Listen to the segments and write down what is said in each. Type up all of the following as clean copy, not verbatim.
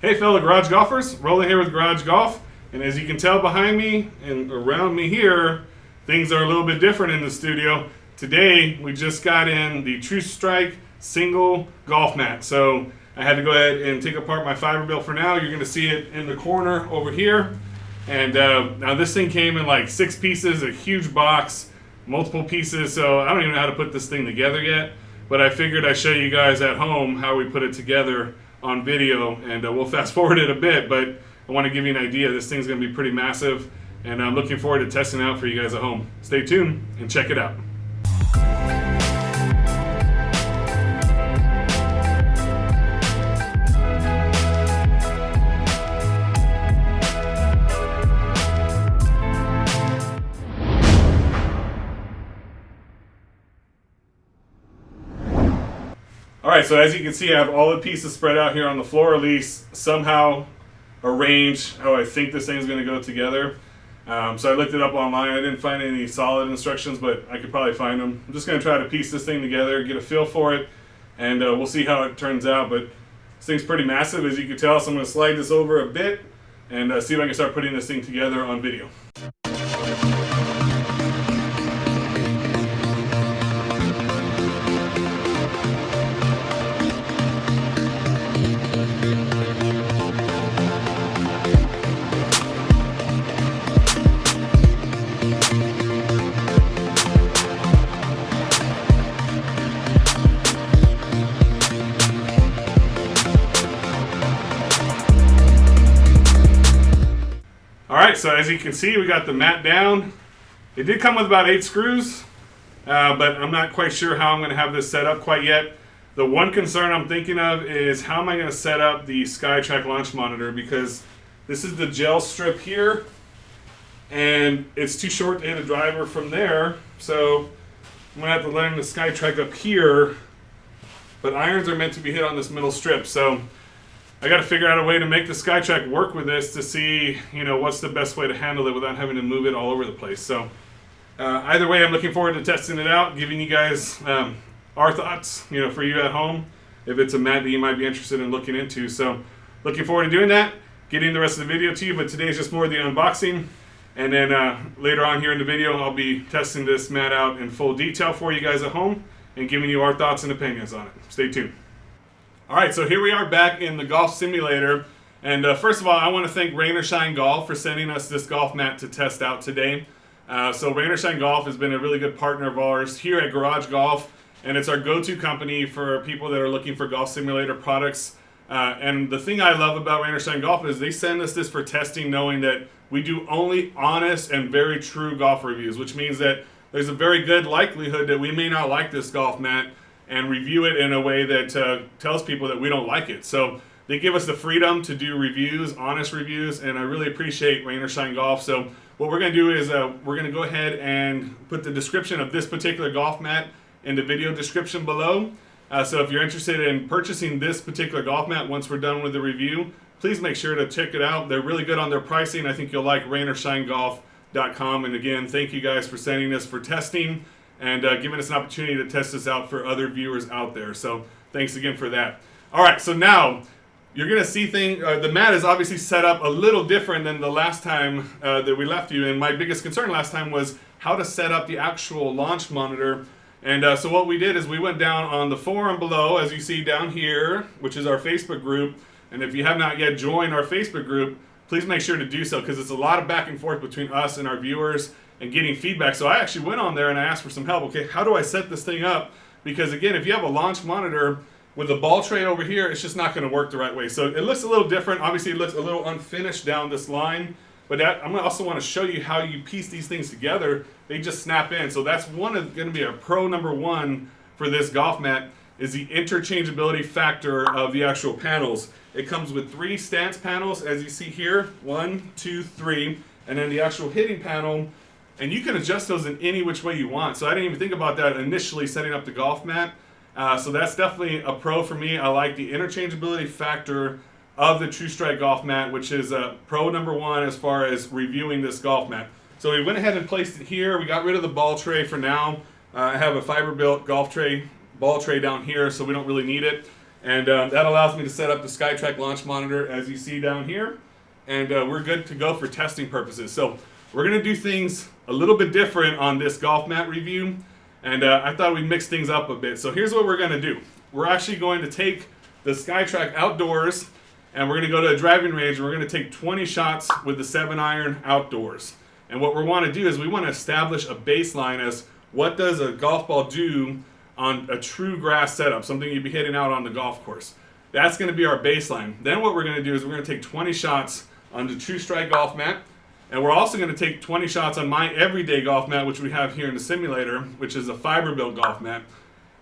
Hey fellow garage golfers, Rolling here with Garage Golf, and as you can tell behind me and around me here, things are a little bit different in the studio. Today we just got in the TrueStrike Single Golf Mat, so I had to go ahead and take apart my Fiberbuilt for now. You're going to see it in the corner over here, and now this thing came in like 6 pieces, a huge box, multiple pieces, so I don't even know how to put this thing together yet, but I figured I'd show you guys at home how we put it together on video, and we'll fast forward it a bit, but I want to give you an idea. This thing's going to be pretty massive, and I'm looking forward to testing it out for you guys at home. Stay tuned and check it out. Alright, so as you can see, I have all the pieces spread out here on the floor, at least somehow arranged how I think this thing is going to go together. So I looked it up online. I didn't find any solid instructions, but I could probably find them. I'm just going to try to piece this thing together, get a feel for it, and we'll see how it turns out. But this thing's pretty massive, as you can tell, so I'm going to slide this over a bit and see if I can start putting this thing together on video. Alright, so as you can see, we got the mat down. It did come with about 8 screws, but I'm not quite sure how I'm going to have this set up quite yet. The one concern I'm thinking of is how am I going to set up the SkyTrack launch monitor, because this is the gel strip here, and it's too short to hit a driver from there, so I'm going to have to land the SkyTrack up here, but irons are meant to be hit on this middle strip, so I got to figure out a way to make the SkyTrack work with this to see, what's the best way to handle it without having to move it all over the place. So either way, I'm looking forward to testing it out, giving you guys our thoughts, for you at home, if it's a mat that you might be interested in looking into. So looking forward to doing that, getting the rest of the video to you, but today's just more of the unboxing. And then later on here in the video, I'll be testing this mat out in full detail for you guys at home and giving you our thoughts and opinions on it. Stay tuned. Alright, so here we are back in the golf simulator, and first of all, I want to thank Rain or Shine Golf for sending us this golf mat to test out today. So Rain or Shine Golf has been a really good partner of ours here at Garage Golf, and it's our go-to company for people that are looking for golf simulator products. And the thing I love about Rain or Shine Golf is they send us this for testing, knowing that we do only honest and very true golf reviews, which means that there's a very good likelihood that we may not like this golf mat and review it in a way that tells people that we don't like it. So they give us the freedom to do reviews, honest reviews, and I really appreciate Rain or Shine Golf. So what we're going to do is we're going to go ahead and put the description of this particular golf mat in the video description below. So if you're interested in purchasing this particular golf mat once we're done with the review, please make sure to check it out. They're really good on their pricing. I think you'll like rainorShineGolf.com. And again, thank you guys for sending this for testing and giving us an opportunity to test this out for other viewers out there. So thanks again for that. All right, so now you're going to see the mat is obviously set up a little different than the last time that we left you. And my biggest concern last time was how to set up the actual launch monitor. And so what we did is we went down on the forum below, as you see down here, which is our Facebook group. And if you have not yet joined our Facebook group, please make sure to do so, because it's a lot of back and forth between us and our viewers and getting feedback. So I actually went on there and I asked for some help. Okay, how do I set this thing up? Because again, if you have a launch monitor with a ball tray over here, it's just not going to work the right way. So it looks a little different. Obviously, it looks a little unfinished down this line. But I'm also want to show you how you piece these things together. They just snap in. So that's going to be a pro number 1 for this golf mat, is the interchangeability factor of the actual panels. It comes with 3 stance panels, as you see here. 1, 2, 3. And then the actual hitting panel. And you can adjust those in any which way you want. So I didn't even think about that initially setting up the golf mat. So that's definitely a pro for me. I like the interchangeability factor of the TrueStrike Golf Mat, which is pro number 1 as far as reviewing this golf mat. So we went ahead and placed it here. We got rid of the ball tray for now. I have a Fiberbuilt golf tray, ball tray down here, so we don't really need it. And that allows me to set up the SkyTrack launch monitor as you see down here. And we're good to go for testing purposes. So we're going to do things a little bit different on this golf mat review. And I thought we'd mix things up a bit. So here's what we're going to do. We're actually going to take the SkyTrack outdoors and we're going to go to a driving range and we're going to take 20 shots with the 7-iron outdoors. And what we want to do is we want to establish a baseline as what does a golf ball do on a true grass setup, something you'd be hitting out on the golf course. That's going to be our baseline. Then what we're going to do is we're going to take 20 shots on the TrueStrike Golf Mat, and we're also going to take 20 shots on my everyday golf mat, which we have here in the simulator, which is a Fiberbuilt Golf Mat.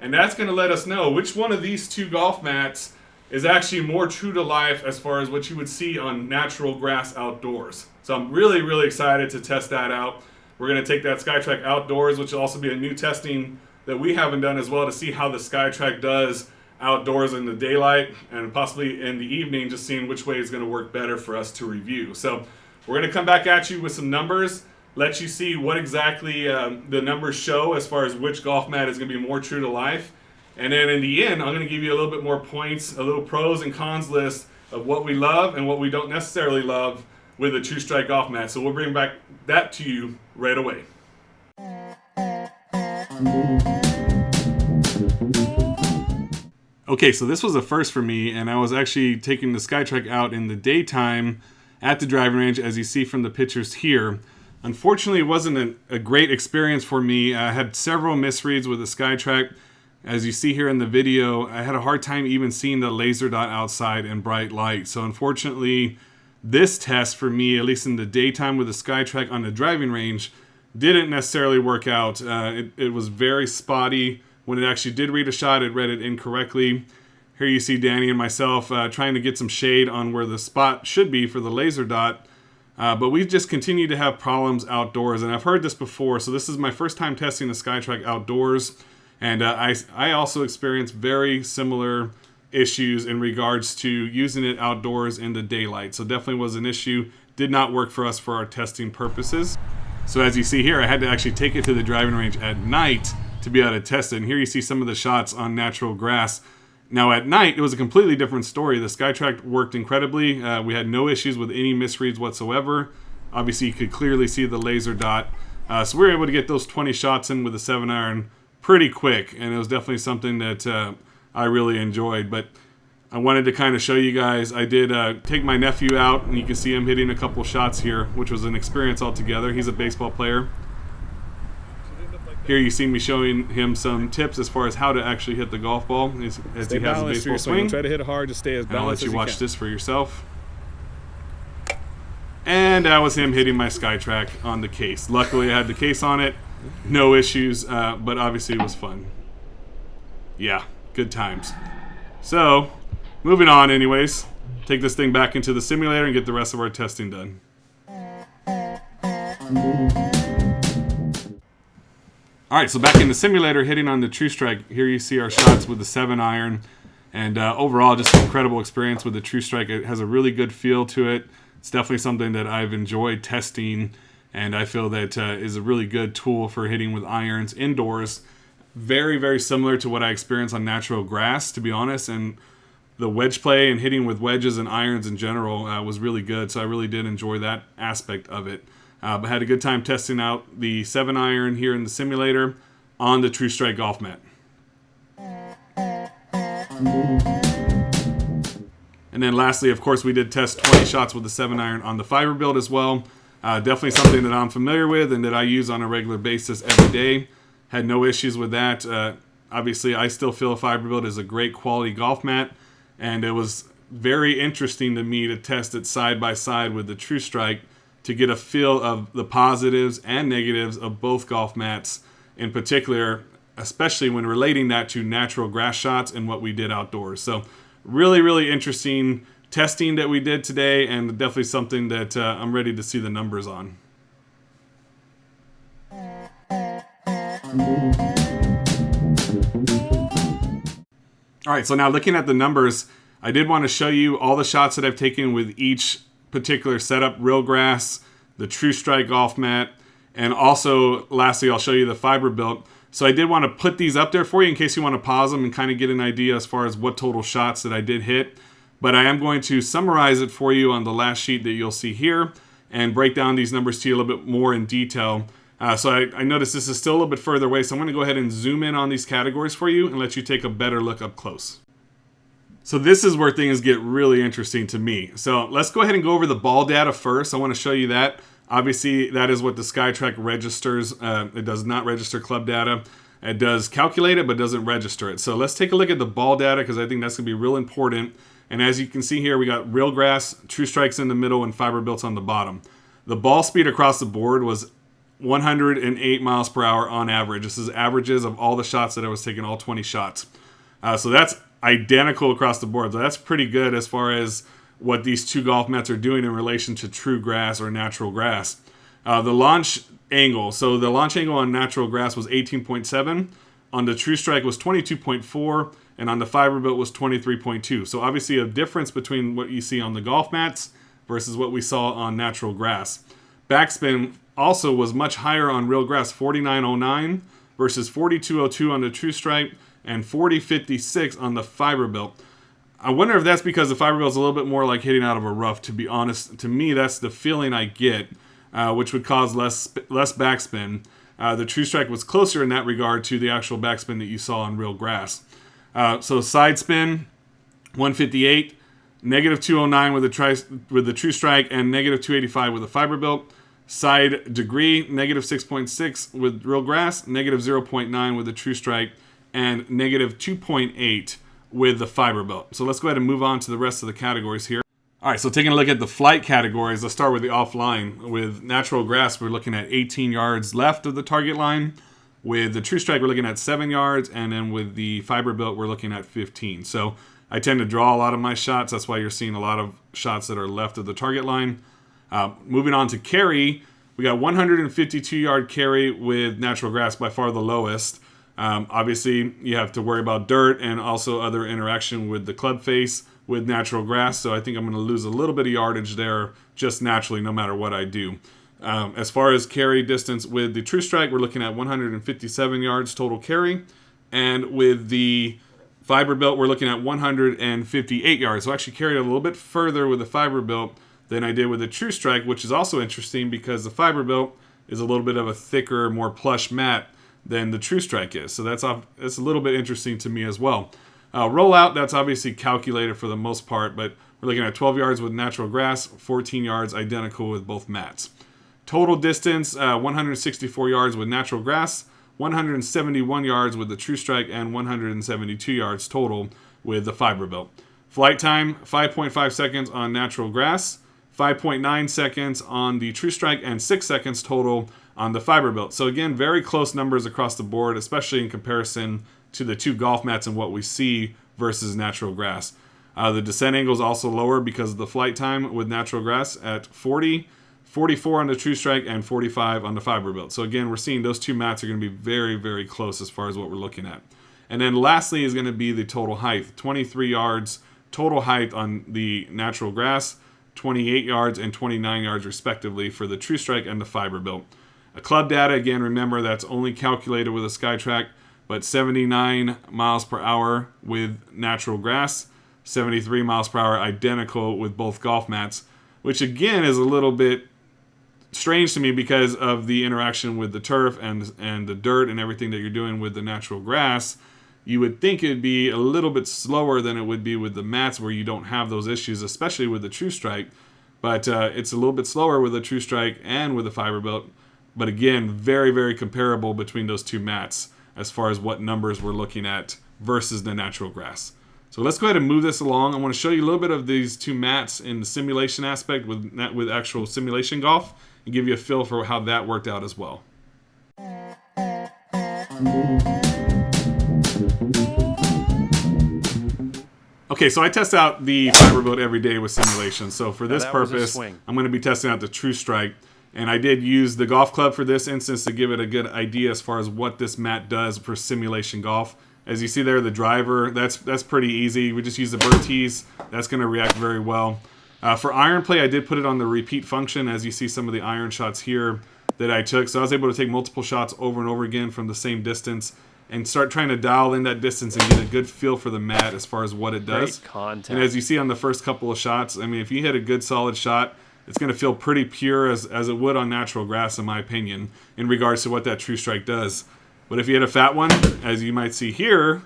And that's going to let us know which one of these two golf mats is actually more true to life as far as what you would see on natural grass outdoors. So I'm really, really excited to test that out. We're going to take that SkyTrack outdoors, which will also be a new testing that we haven't done as well, to see how the SkyTrack does outdoors in the daylight and possibly in the evening, just seeing which way is going to work better for us to review. So we're going to come back at you with some numbers, let you see what exactly the numbers show as far as which golf mat is going to be more true to life. And then in the end, I'm going to give you a little bit more points, a little pros and cons list of what we love and what we don't necessarily love with the TrueStrike Golf Mat. So we'll bring back that to you right away. Okay, so this was a first for me, and I was actually taking the SkyTrack out in the daytime at the driving range, as you see from the pictures here. Unfortunately, it wasn't a great experience for me. I had several misreads with the SkyTrack. As you see here in the video, I had a hard time even seeing the laser dot outside in bright light. So unfortunately, this test for me, at least in the daytime with the SkyTrack on the driving range, didn't necessarily work out. It was very spotty. When it actually did read a shot, it read it incorrectly. Here you see Danny and myself trying to get some shade on where the spot should be for the laser dot. But we just continue to have problems outdoors. And I've heard this before, so this is my first time testing the SkyTrack outdoors. And I also experienced very similar issues in regards to using it outdoors in the daylight. So definitely was an issue. Did not work for us for our testing purposes. So as you see here, I had to actually take it to the driving range at night to be able to test it. And here you see some of the shots on natural grass. Now at night, it was a completely different story. The SkyTrack worked incredibly. We had no issues with any misreads whatsoever. Obviously, you could clearly see the laser dot. So we were able to get those 20 shots in with a 7-iron pretty quick. And it was definitely something that I really enjoyed. But I wanted to kind of show you guys. I did take my nephew out, and you can see him hitting a couple shots here, which was an experience altogether. He's a baseball player. Here you see me showing him some tips as far as how to actually hit the golf ball as he has a baseball swing. Try to hit it hard to stay as balanced as you can. I'll let you watch this for yourself. And that was him hitting my SkyTrack on the case. Luckily, I had the case on it. No issues, but obviously it was fun. Yeah, good times. So, moving on anyways. Take this thing back into the simulator and get the rest of our testing done. Alright, so back in the simulator, hitting on the TrueStrike. Here you see our shots with the 7-iron. And overall, just an incredible experience with the TrueStrike. It has a really good feel to it. It's definitely something that I've enjoyed testing. And I feel that is a really good tool for hitting with irons indoors. Very, very similar to what I experienced on natural grass, to be honest. And the wedge play and hitting with wedges and irons in general was really good. So I really did enjoy that aspect of it. But had a good time testing out the 7-iron here in the simulator on the TrueStrike Golf Mat. And then lastly, of course, we did test 20 shots with the 7-iron on the Fiberbuilt as well. Definitely something that I'm familiar with and that I use on a regular basis every day. Had no issues with that. Obviously, I still feel Fiberbuilt is a great quality golf mat. And it was very interesting to me to test it side by side with the TrueStrike to get a feel of the positives and negatives of both golf mats, in particular, especially when relating that to natural grass shots and what we did outdoors. So really, really interesting testing that we did today, and definitely something that I'm ready to see the numbers on. All right, so now looking at the numbers, I did want to show you all the shots that I've taken with each particular setup: real grass, the TrueStrike Golf Mat, and also lastly I'll show you the Fiberbuilt. So I did want to put these up there for you in case you want to pause them and kind of get an idea as far as what total shots that I did hit. But I am going to summarize it for you on the last sheet that you'll see here and break down these numbers to you a little bit more in detail. So I noticed this is still a little bit further away, so I'm going to go ahead and zoom in on these categories for you and let you take a better look up close. So this is where things get really interesting to me. So let's go ahead and go over the ball data first. I want to show you that. Obviously, that is what the SkyTrack registers. It does not register club data. It does calculate it, but doesn't register it. So let's take a look at the ball data because I think that's going to be real important. And as you can see here, we got real grass, TrueStrikes in the middle, and Fiberbuilts on the bottom. The ball speed across the board was 108 miles per hour on average. This is averages of all the shots that I was taking, all 20 shots. So that's identical across the board. So that's pretty good as far as what these two golf mats are doing in relation to true grass or natural grass. The launch angle. So the launch angle on natural grass was 18.7. On the TrueStrike was 22.4. And on the Fiberbuilt was 23.2. So obviously a difference between what you see on the golf mats versus what we saw on natural grass. Backspin also was much higher on real grass, 49.09 versus 42.02 on the TrueStrike and 40.56 on the Fiberbuilt. I wonder if that's because the Fiberbuilt is a little bit more like hitting out of a rough, to be honest. To me, that's the feeling I get, which would cause less backspin. The TrueStrike was closer in that regard to the actual backspin that you saw on real grass. So side spin, 158, negative 209 with the TrueStrike, and negative 285 with the Fiberbuilt. Side degree, negative 6.6 with real grass, negative 0.9 with the TrueStrike, and negative 2.8 with the Fiberbuilt. So let's go ahead and move on to the rest of the categories here. All right, so taking a look at the flight categories, let's start with the offline. With natural grass, we're looking at 18 yards left of the target line. With the TrueStrike, we're looking at 7 yards, and then with the Fiberbuilt, we're looking at 15. So I tend to draw a lot of my shots. That's why you're seeing a lot of shots that are left of the target line. Moving on to carry, we got 152-yard carry with natural grass, by far the lowest. Obviously, you have to worry about dirt and also other interaction with the club face with natural grass. So I think I'm going to lose a little bit of yardage there just naturally, no matter what I do. As far as carry distance with the TrueStrike, we're looking at 157 yards total carry. And with the Fiberbuilt, we're looking at 158 yards. So I actually carried a little bit further with the Fiberbuilt than I did with the TrueStrike, which is also interesting because the Fiberbuilt is a little bit of a thicker, more plush mat than the TrueStrike is. So that's a little bit interesting to me as well. Rollout, that's obviously calculated for the most part, but we're looking at 12 yards with natural grass, 14 yards identical with both mats. Total distance, 164 yards with natural grass, 171 yards with the TrueStrike, and 172 yards total with the Fiberbuilt. Flight time, 5.5 seconds on natural grass, 5.9 seconds on the TrueStrike, and 6 seconds total on the Fiberbuilt. So again, very close numbers across the board, especially in comparison to the two golf mats and what we see versus natural grass. The descent angle is also lower because of the flight time with natural grass at 40, 44 on the TrueStrike, and 45 on the Fiberbuilt. So again, we're seeing those two mats are going to be very, very close as far as what we're looking at. And then lastly is going to be the total height. 23 yards total height on the natural grass, 28 yards and 29 yards respectively for the TrueStrike and the Fiberbuilt. Club data, again, remember that's only calculated with a SkyTrack, but 79 miles per hour with natural grass, 73 miles per hour identical with both golf mats, which again is a little bit strange to me because of the interaction with the turf and the dirt and everything that you're doing with the natural grass. You would think it'd be a little bit slower than it would be with the mats where you don't have those issues, especially with the TrueStrike. But it's a little bit slower with the TrueStrike and with the Fiberbuilt. But again, very, very comparable between those two mats as far as what numbers we're looking at versus the natural grass. So let's go ahead and move this along. I want to show you a little bit of these two mats in the simulation aspect with actual simulation golf and give you a feel for how that worked out as well. Okay, so I test out the Fiberbuilt every day with simulation. So for this purpose, I'm going to be testing out the TrueStrike. And I did use the golf club for this instance to give it a good idea as far as what this mat does for simulation golf. As you see there, the driver, that's pretty easy. We just use the bird tees. That's going to react very well. For iron play, I did put it on the repeat function. As you see some of the iron shots here, that I took. So I was able to take multiple shots over and over again from the same distance and start trying to dial in that distance and get a good feel for the mat as far as what it does. Great contact. And as you see on the first couple of shots, I mean, if you hit a good solid shot, it's going to feel pretty pure as it would on natural grass, in my opinion, in regards to what that TrueStrike does. But if you hit a fat one, as you might see here,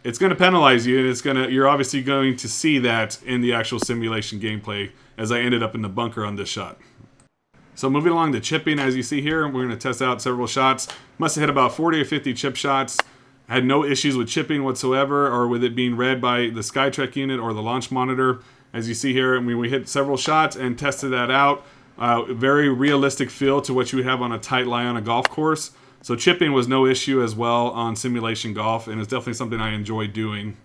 it's going to penalize you, and you're obviously going to see that in the actual simulation gameplay, as I ended up in the bunker on this shot. So moving along to chipping, as you see here, we're going to test out several shots. Must have hit about 40 or 50 chip shots. I had no issues with chipping whatsoever, or with it being read by the SkyTrek unit or the launch monitor. As you see here, I mean, we hit several shots and tested that out. Very realistic feel to what you would have on a tight lie on a golf course. So chipping was no issue as well on simulation golf, and it's definitely something I enjoy doing.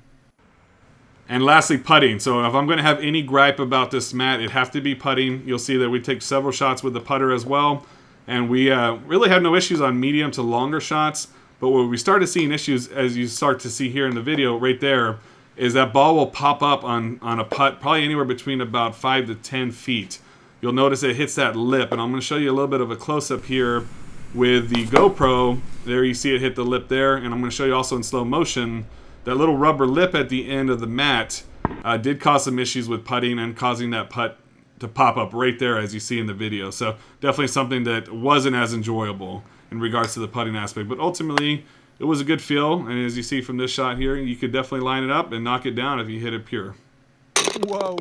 And lastly, putting. So if I'm going to have any gripe about this mat, it'd have to be putting. You'll see that we take several shots with the putter as well, and we really had no issues on medium to longer shots. But where we started seeing issues, as you start to see here in the video right there, is that ball will pop up on a putt probably anywhere between about 5 to 10 feet. You'll notice it hits that lip, and I'm going to show you a little bit of a close-up here with the GoPro. There you see it hit the lip there, and I'm going to show you also in slow motion that little rubber lip at the end of the mat did cause some issues with putting and causing that putt to pop up right there as you see in the video. So definitely something that wasn't as enjoyable in regards to the putting aspect, but ultimately it was a good feel, and as you see from this shot here, you could definitely line it up and knock it down if you hit it pure. Whoa.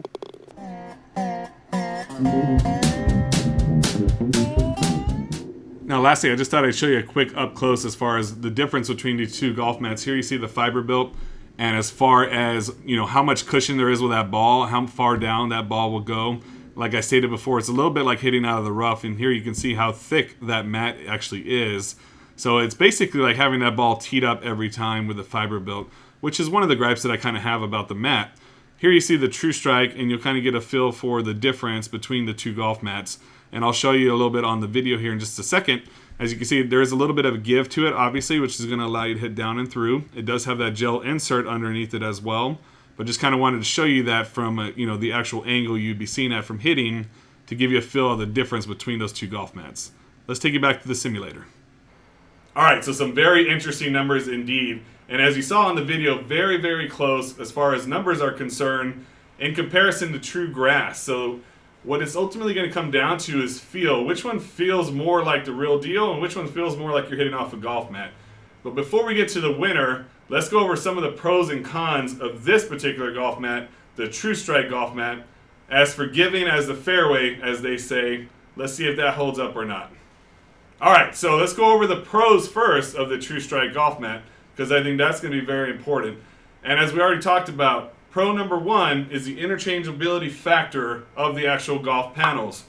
Now lastly, I just thought I'd show you a quick up close as far as the difference between these two golf mats. Here you see the Fiberbuilt, and as far as, you know, how much cushion there is with that ball, how far down that ball will go. Like I stated before, it's a little bit like hitting out of the rough, and here you can see how thick that mat actually is. So it's basically like having that ball teed up every time with the Fiberbuilt, which is one of the gripes that I kind of have about the mat. Here you see the TrueStrike, and you'll kind of get a feel for the difference between the two golf mats. And I'll show you a little bit on the video here in just a second. As you can see, there is a little bit of a give to it, obviously, which is going to allow you to hit down and through. It does have that gel insert underneath it as well. But just kind of wanted to show you that from you know, the actual angle you'd be seeing at from hitting, to give you a feel of the difference between those two golf mats. Let's take you back to the simulator. All right, so some very interesting numbers indeed. And as you saw in the video, very, very close as far as numbers are concerned in comparison to true grass. So what it's ultimately going to come down to is feel. Which one feels more like the real deal and which one feels more like you're hitting off a golf mat? But before we get to the winner, let's go over some of the pros and cons of this particular golf mat, the TrueStrike Golf Mat. As forgiving as the fairway, as they say, let's see if that holds up or not. All right, so let's go over the pros first of the TrueStrike Golf Mat, because I think that's going to be very important. And as we already talked about, pro number one is the interchangeability factor of the actual golf panels.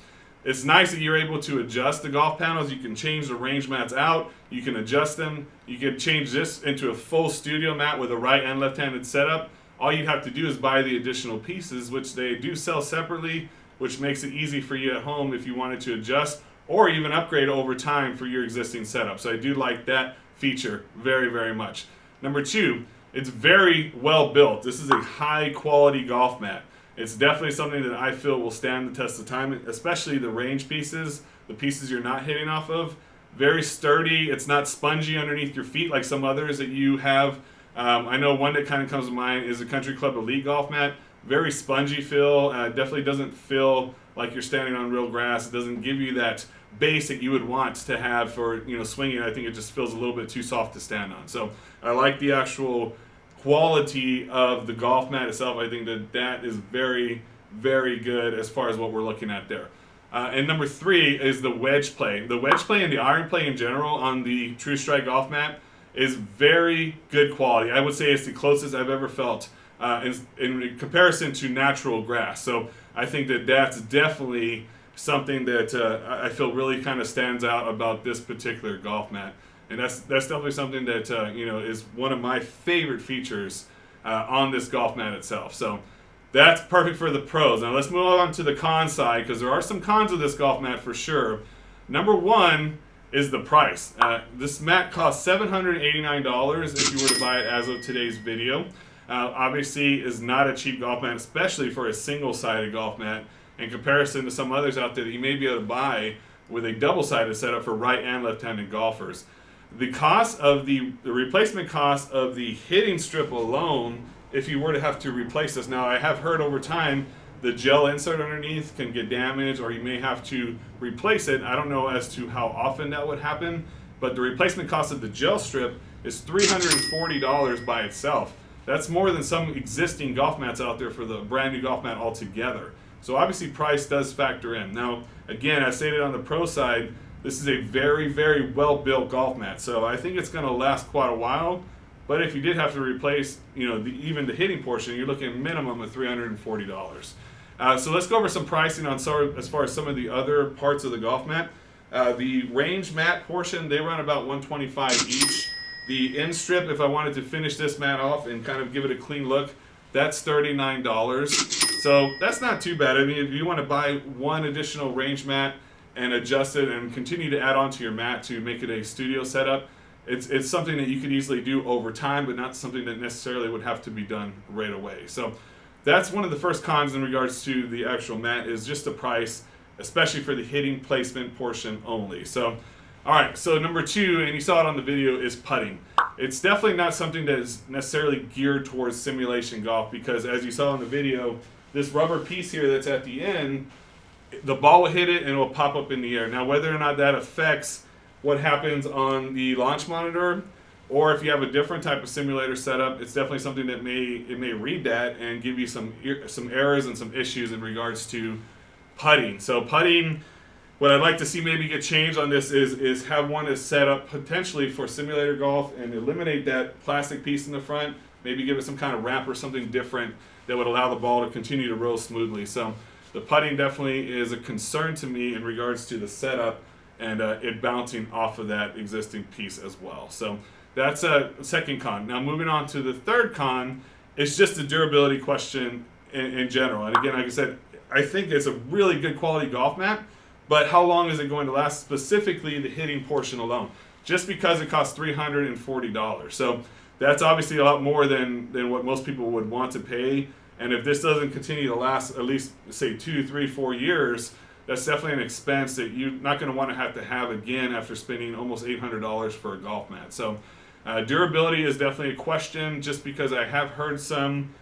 It's nice that you're able to adjust the golf panels. You can change the range mats out. You can adjust them. You can change this into a full studio mat with a right and left-handed setup. All you'd have to do is buy the additional pieces, which they do sell separately, which makes it easy for you at home if you wanted to adjust or even upgrade over time for your existing setup. So I do like that feature very, very much. Number two, it's very well built. This is a high quality golf mat. It's definitely something that I feel will stand the test of time, especially the range pieces, the pieces you're not hitting off of. Very sturdy. It's not spongy underneath your feet like some others that you have. I know one that kind of comes to mind is the Country Club Elite Golf Mat. Very spongy feel. Definitely doesn't feel like you're standing on real grass. It doesn't give you that base that you would want to have for, you know, swinging. I think it just feels a little bit too soft to stand on. So I like the actual quality of the golf mat itself. I think that is very, very good as far as what we're looking at there. And number three is the wedge play. The wedge play and the iron play in general on the TrueStrike Golf Mat is very good quality. I would say it's the closest I've ever felt in comparison to natural grass. So I think that that's definitely something that I feel really kind of stands out about this particular golf mat. And that's definitely something that you know, is one of my favorite features on this golf mat itself. So that's perfect for the pros. Now let's move on to the con side, because there are some cons with this golf mat for sure. Number one is the price. This mat costs $789 if you were to buy it as of today's video. Obviously is not a cheap golf mat, especially for a single-sided golf mat, in comparison to some others out there that you may be able to buy with a double-sided setup for right and left-handed golfers. The cost of the replacement cost of the hitting strip alone, if you were to have to replace this, now I have heard over time the gel insert underneath can get damaged, or you may have to replace it. I don't know as to how often that would happen, but the replacement cost of the gel strip is $340 by itself. That's more than some existing golf mats out there for the brand new golf mat altogether. So obviously price does factor in. Now, again, as stated on the pro side, this is a very, very well-built golf mat. So I think it's going to last quite a while. But if you did have to replace, even the hitting portion, you're looking at a minimum of $340. So let's go over some pricing on as far as some of the other parts of the golf mat. The range mat portion, they run about $125 each. The end strip, if I wanted to finish this mat off and kind of give it a clean look, that's $39. So that's not too bad. I mean, if you want to buy one additional range mat and adjust it and continue to add on to your mat to make it a studio setup, it's something that you could easily do over time, but not something that necessarily would have to be done right away. So that's one of the first cons in regards to the actual mat, is just the price, especially for the hitting placement portion only. So, all right, so number two, and you saw it on the video, is putting. It's definitely not something that is necessarily geared towards simulation golf, because as you saw in the video, this rubber piece here that's at the end, the ball will hit it and it will pop up in the air. Now, whether or not that affects what happens on the launch monitor, or if you have a different type of simulator setup, it's definitely something that may read that and give you some errors and some issues in regards to putting. So putting, what I'd like to see maybe get changed on this is have one that's set up potentially for simulator golf and eliminate that plastic piece in the front, maybe give it some kind of wrap or something different that would allow the ball to continue to roll smoothly. So the putting definitely is a concern to me in regards to the setup and it bouncing off of that existing piece as well. So that's a second con. Now moving on to the third con, it's just a durability question in general. And again, like I said, I think it's a really good quality golf mat, but how long is it going to last, specifically the hitting portion alone? Just because it costs $340. So that's obviously a lot more than what most people would want to pay. And if this doesn't continue to last at least, say, 2, 3, 4 years, that's definitely an expense that you're not going to want to have again after spending almost $800 for a golf mat. So durability is definitely a question, just because I have heard some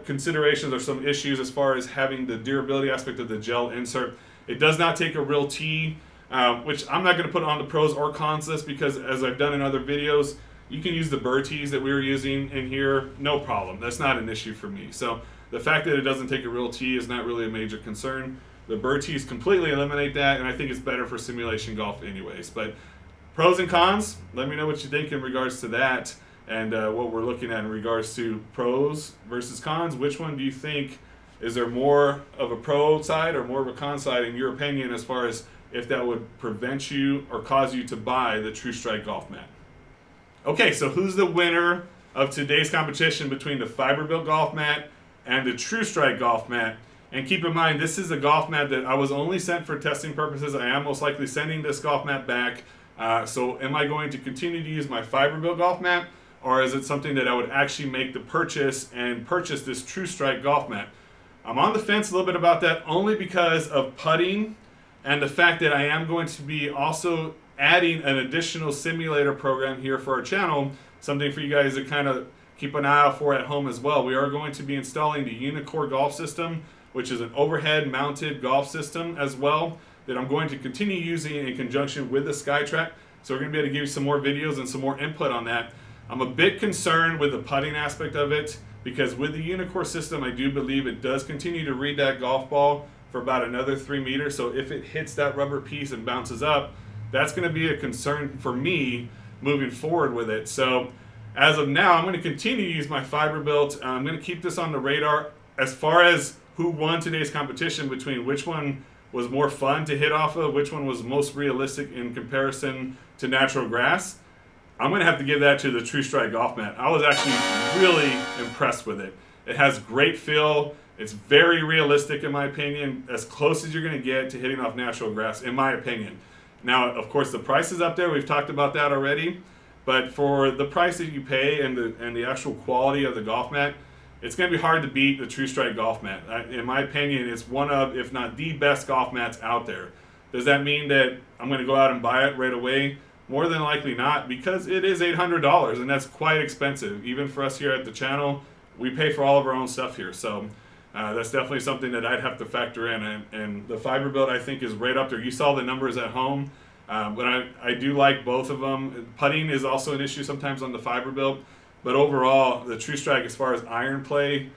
considerations or some issues as far as having the durability aspect of the gel insert. It does not take a real tee, which I'm not going to put on the pros or cons list, because as I've done in other videos, you can use the burr tees that we were using in here, no problem. That's not an issue for me. So the fact that it doesn't take a real tee is not really a major concern. The burr tees completely eliminate that, and I think it's better for simulation golf anyways. But pros and cons, let me know what you think in regards to that, and what we're looking at in regards to pros versus cons. Which one do you think, is there more of a pro side or more of a con side in your opinion, as far as if that would prevent you or cause you to buy the TrueStrike Golf Mat? Okay, so who's the winner of today's competition between the Fiberbuilt Golf Mat and the TrueStrike Golf Mat? And keep in mind, this is a golf mat that I was only sent for testing purposes. I am most likely sending this golf mat back. So am I going to continue to use my Fiberbuilt Golf Mat, or is it something that I would actually make the purchase and purchase this TrueStrike Golf Mat? I'm on the fence a little bit about that, only because of putting and the fact that I am going to be also adding an additional simulator program here for our channel, something for you guys to kind of keep an eye out for at home as well. We are going to be installing the Unicore Golf System, which is an overhead mounted golf system as well, that I'm going to continue using in conjunction with the SkyTrack. So we're going to be able to give you some more videos and some more input on that. I'm a bit concerned with the putting aspect of it, because with the Unicore system, I do believe it does continue to read that golf ball for about another 3 meters. So if it hits that rubber piece and bounces up, that's going to be a concern for me moving forward with it. So as of now, I'm going to continue to use my Fiberbuilt. I'm going to keep this on the radar. As far as who won today's competition, between which one was more fun to hit off of, which one was most realistic in comparison to natural grass, I'm going to have to give that to the TrueStrike Golf Mat. I was actually really impressed with it. It has great feel. It's very realistic in my opinion, as close as you're going to get to hitting off natural grass in my opinion. Now, of course, the price is up there. We've talked about that already. But for the price that you pay and the actual quality of the golf mat, it's going to be hard to beat the TrueStrike Golf Mat. In my opinion, it's one of, if not the best golf mats out there. Does that mean that I'm going to go out and buy it right away? More than likely not, because it is $800 and that's quite expensive. Even for us here at the channel, we pay for all of our own stuff here. So that's definitely something that I'd have to factor in. And the Fiberbuilt, I think, is right up there. You saw the numbers at home, but I do like both of them. Putting is also an issue sometimes on the Fiberbuilt, but overall, the TrueStrike, as far as iron play,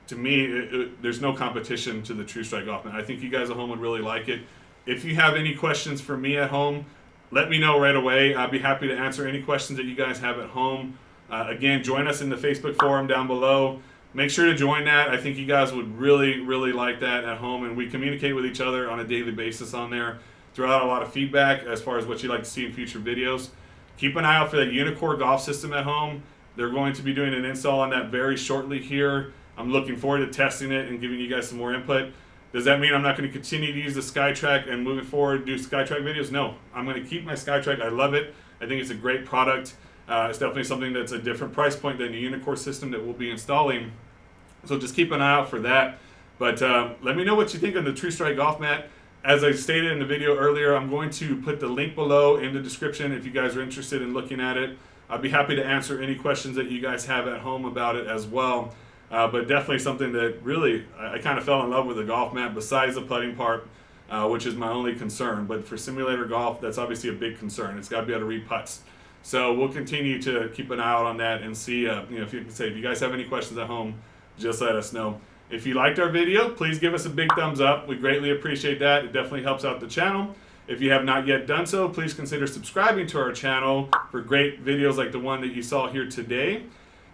to me, there's no competition to the TrueStrike Golf Mat. I think you guys at home would really like it. If you have any questions for me at home, let me know right away. I'll be happy to answer any questions that you guys have at home. Again, join us in the Facebook forum down below. Make sure to join that. I think you guys would really, really like that at home, and we communicate with each other on a daily basis on there. Throw out a lot of feedback as far as what you'd like to see in future videos. Keep an eye out for that Unicore golf system at home. They're going to be doing an install on that very shortly here. I'm looking forward to testing it and giving you guys some more input. Does that mean I'm not going to continue to use the SkyTrack and moving forward do SkyTrack videos? No, I'm going to keep my SkyTrack. I love it. I think it's a great product. It's definitely something that's a different price point than the Unicore system that we'll be installing. So just keep an eye out for that. But let me know what you think of the TrueStrike Golf Mat. As I stated in the video earlier, I'm going to put the link below in the description if you guys are interested in looking at it. I'd be happy to answer any questions that you guys have at home about it as well. But definitely something that really, I kind of fell in love with the golf mat besides the putting part, which is my only concern. But for simulator golf, that's obviously a big concern. It's got to be able to read putts. So we'll continue to keep an eye out on that and see, if you guys have any questions at home, just let us know. If you liked our video, please give us a big thumbs up. We greatly appreciate that. It definitely helps out the channel. If you have not yet done so, please consider subscribing to our channel for great videos like the one that you saw here today.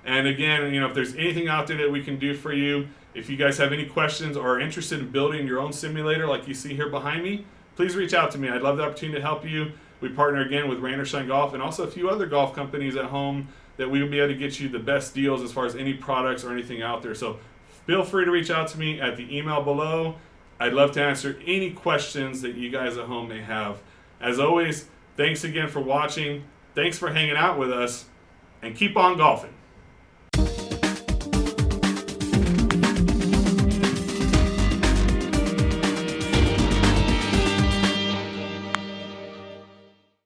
And again, if there's anything out there that we can do for you, if you guys have any questions or are interested in building your own simulator like you see here behind me, please reach out to me. I'd love the opportunity to help you. We partner again with Rain or Shine Golf and also a few other golf companies at home that we will be able to get you the best deals as far as any products or anything out there. So feel free to reach out to me at the email below. I'd love to answer any questions that you guys at home may have. As always, thanks again for watching. Thanks for hanging out with us, and keep on golfing.